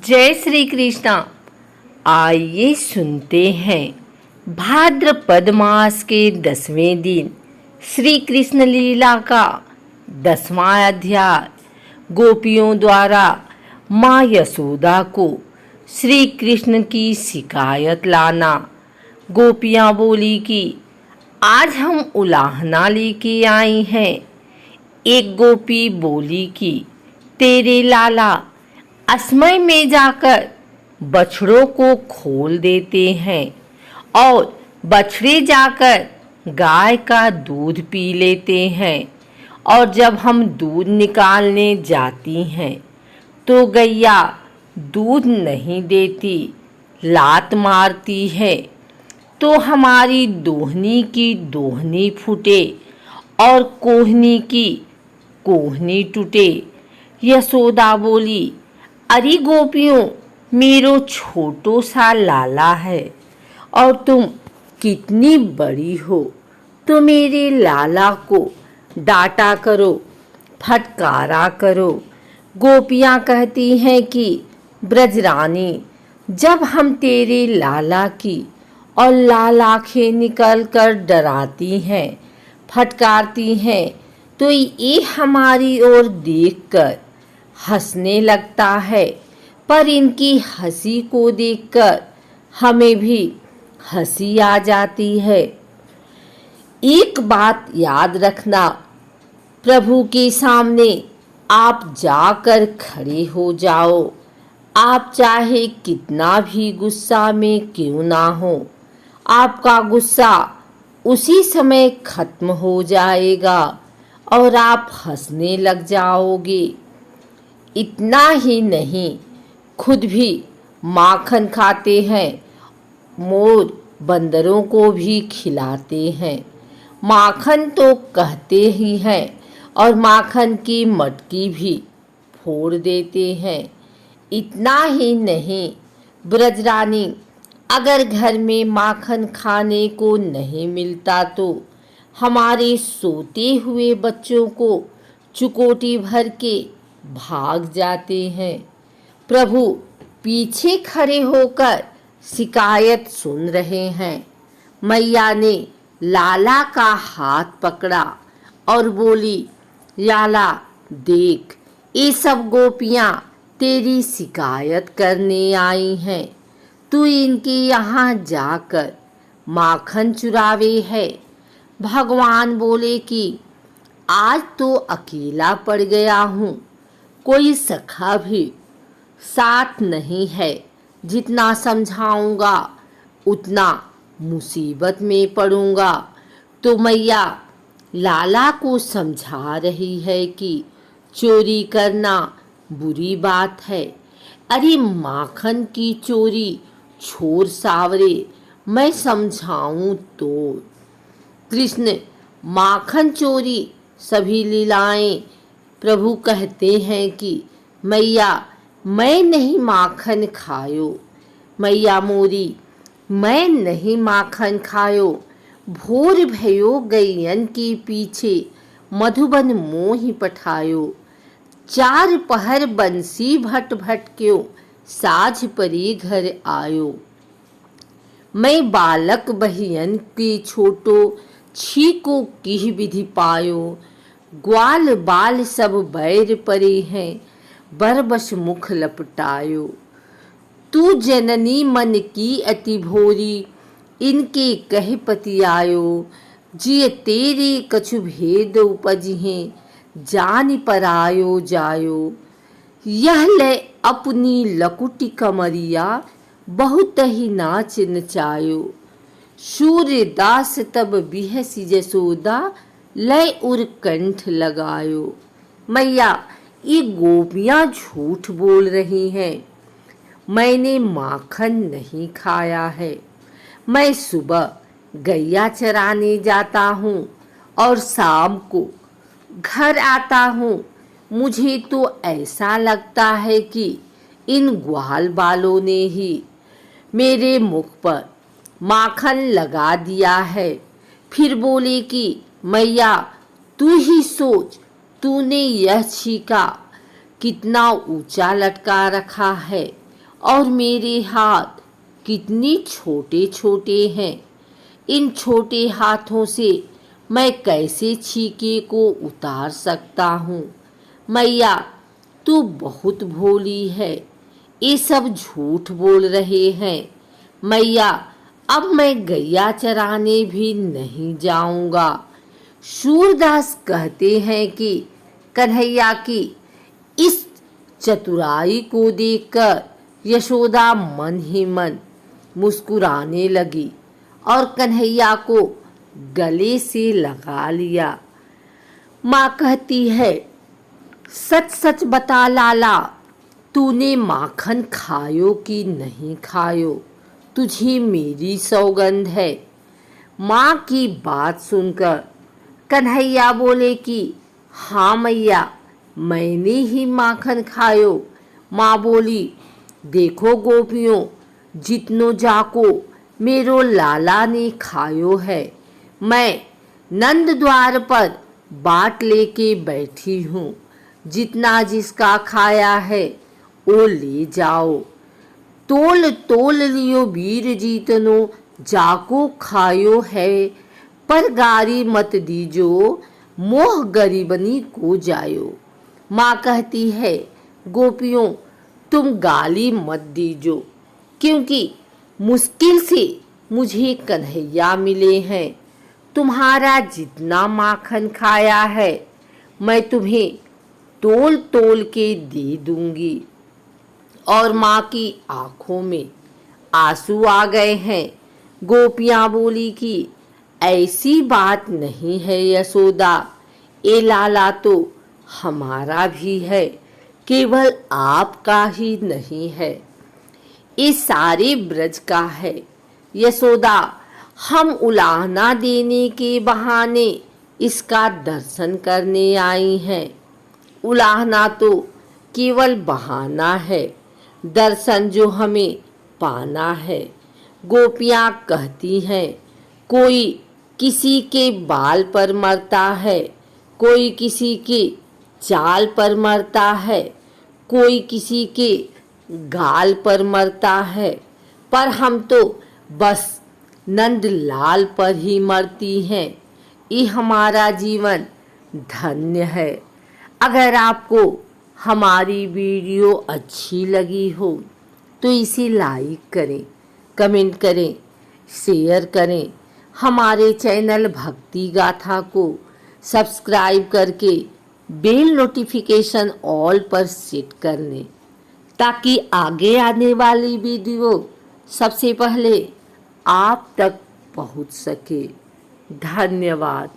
जय श्री कृष्णा। आइए सुनते हैं भाद्रपद मास के 10वें दिन श्री कृष्ण लीला का 10वां अध्याय। गोपियों द्वारा माँ यशोदा को श्री कृष्ण की शिकायत लाना। गोपियाँ बोली कि आज हम उलाहना लेके आई हैं। एक गोपी बोली कि तेरे लाला असमय में जाकर बछड़ों को खोल देते हैं और बछड़े जाकर गाय का दूध पी लेते हैं, और जब हम दूध निकालने जाती हैं तो गैया दूध नहीं देती, लात मारती है, तो हमारी दोहनी की दोहनी फूटे और कोहनी की कोहनी टूटे। यशोदा बोली, अरे गोपियों, मेरो छोटो सा लाला है और तुम कितनी बड़ी हो, तो मेरे लाला को डांटा करो, फटकारा करो। गोपियाँ कहती हैं कि ब्रजरानी, जब हम तेरे लाला की और लाल आँखें निकल कर डराती हैं, फटकारती हैं, तो ये हमारी ओर देखकर हंसने लगता है, पर इनकी हंसी को देखकर हमें भी हंसी आ जाती है। एक बात याद रखना, प्रभु के सामने आप जाकर खड़े हो जाओ, आप चाहे कितना भी गुस्सा में क्यों ना हो, आपका गुस्सा उसी समय खत्म हो जाएगा और आप हंसने लग जाओगे। इतना ही नहीं, खुद भी माखन खाते हैं, मोर बंदरों को भी खिलाते हैं। माखन तो कहते ही हैं और माखन की मटकी भी फोड़ देते हैं। इतना ही नहीं ब्रजरानी, अगर घर में माखन खाने को नहीं मिलता तो हमारे सोते हुए बच्चों को चुकोटी भर के भाग जाते हैं। प्रभु पीछे खड़े होकर शिकायत सुन रहे हैं। मैया ने लाला का हाथ पकड़ा और बोली, लाला देख, ये सब गोपियाँ तेरी शिकायत करने आई हैं। तू इनके यहाँ जाकर माखन चुरावे है। भगवान बोले कि आज तो अकेला पड़ गया हूँ, कोई सखा भी साथ नहीं है। जितना समझाऊंगा उतना मुसीबत में पड़ूंगा। तो मैया लाला को समझा रही है कि चोरी करना बुरी बात है। अरे माखन की चोरी छोड़ सावरे, मैं समझाऊं तो। कृष्ण माखन चोरी सभी लीलाएं प्रभु कहते हैं कि मैया मैं नहीं माखन खायो, मैया मोरी मैं नहीं माखन खायो। भोर भयो गैयन के पीछे मधुबन मोहि पठायो। 4 पहर बंसी भट भटक्यो, साझ परी घर आयो। मैं बालक बहियन के छोटो, छीको की विधि पायो। ग्वाल बाल सब बैर परे हैं, बरबस मुख लपटायो। तू जननी मन की अति भोरी, इनके कह पति आयो। जिय तेरे कछु भेद उपजिहे, जान परायो जायो। यह ले अपनी लकुटी कमरिया, बहुत ही नाच नचायो। सूर्यदास तब बिहसी जसोदा, लय उर कंठ लगायो। मैया ये गोपियाँ झूठ बोल रही हैं, मैंने माखन नहीं खाया है। मैं सुबह गैया चराने जाता हूँ और शाम को घर आता हूँ। मुझे तो ऐसा लगता है कि इन ग्वाल बालों ने ही मेरे मुख पर माखन लगा दिया है। फिर बोले कि मैया तू ही सोच, तूने यह छीका कितना ऊंचा लटका रखा है, और मेरे हाथ कितने छोटे छोटे हैं। इन छोटे हाथों से मैं कैसे छीके को उतार सकता हूँ। मैया तू बहुत भोली है, ये सब झूठ बोल रहे हैं। मैया अब मैं गैया चराने भी नहीं जाऊंगा। सूरदास कहते हैं कि कन्हैया की इस चतुराई को देखकर यशोदा मन ही मन मुस्कुराने लगी और कन्हैया को गले से लगा लिया। माँ कहती है, सच सच बता लाला, तूने माखन खायो कि नहीं खायो, तुझे मेरी सौगंध है। माँ की बात सुनकर कन्हैया बोले कि हाँ मैया, मैंने ही माखन खायो। माँ बोली, देखो गोपियों, जितनो जाको मेरो लाला ने खायो है। मैं नंद द्वार पर बाट लेके बैठी हूँ। जितना जिसका खाया है वो ले जाओ। तोल तोल लियो वीर जीतनो, जाको खायो है। पर गारी मत दीजो, मोह गरीबनी को जायो। माँ कहती है, गोपियों तुम गाली मत दीजो, क्योंकि मुश्किल से मुझे कन्हैया मिले हैं। तुम्हारा जितना माखन खाया है मैं तुम्हें तोल तोल के दे दूंगी। और माँ की आंखों में आंसू आ गए हैं। गोपियाँ बोली कि ऐसी बात नहीं है यशोदा, ये लाला तो हमारा भी है, केवल आपका ही नहीं है, ये सारे ब्रज का है। यशोदा, हम उलाहना देने के बहाने इसका दर्शन करने आई हैं। उलाहना तो केवल बहाना है, दर्शन जो हमें पाना है। गोपियाँ कहती हैं, कोई किसी के बाल पर मरता है, कोई किसी के चाल पर मरता है, कोई किसी के गाल पर मरता है, पर हम तो बस नंद लाल पर ही मरती हैं। ये हमारा जीवन धन्य है। अगर आपको हमारी वीडियो अच्छी लगी हो तो इसे लाइक करें, कमेंट करें, शेयर करें। हमारे चैनल भक्ति गाथा को सब्सक्राइब करके बेल नोटिफिकेशन ऑल पर सेट कर लें, ताकि आगे आने वाली वीडियो सबसे पहले आप तक पहुंच सके। धन्यवाद।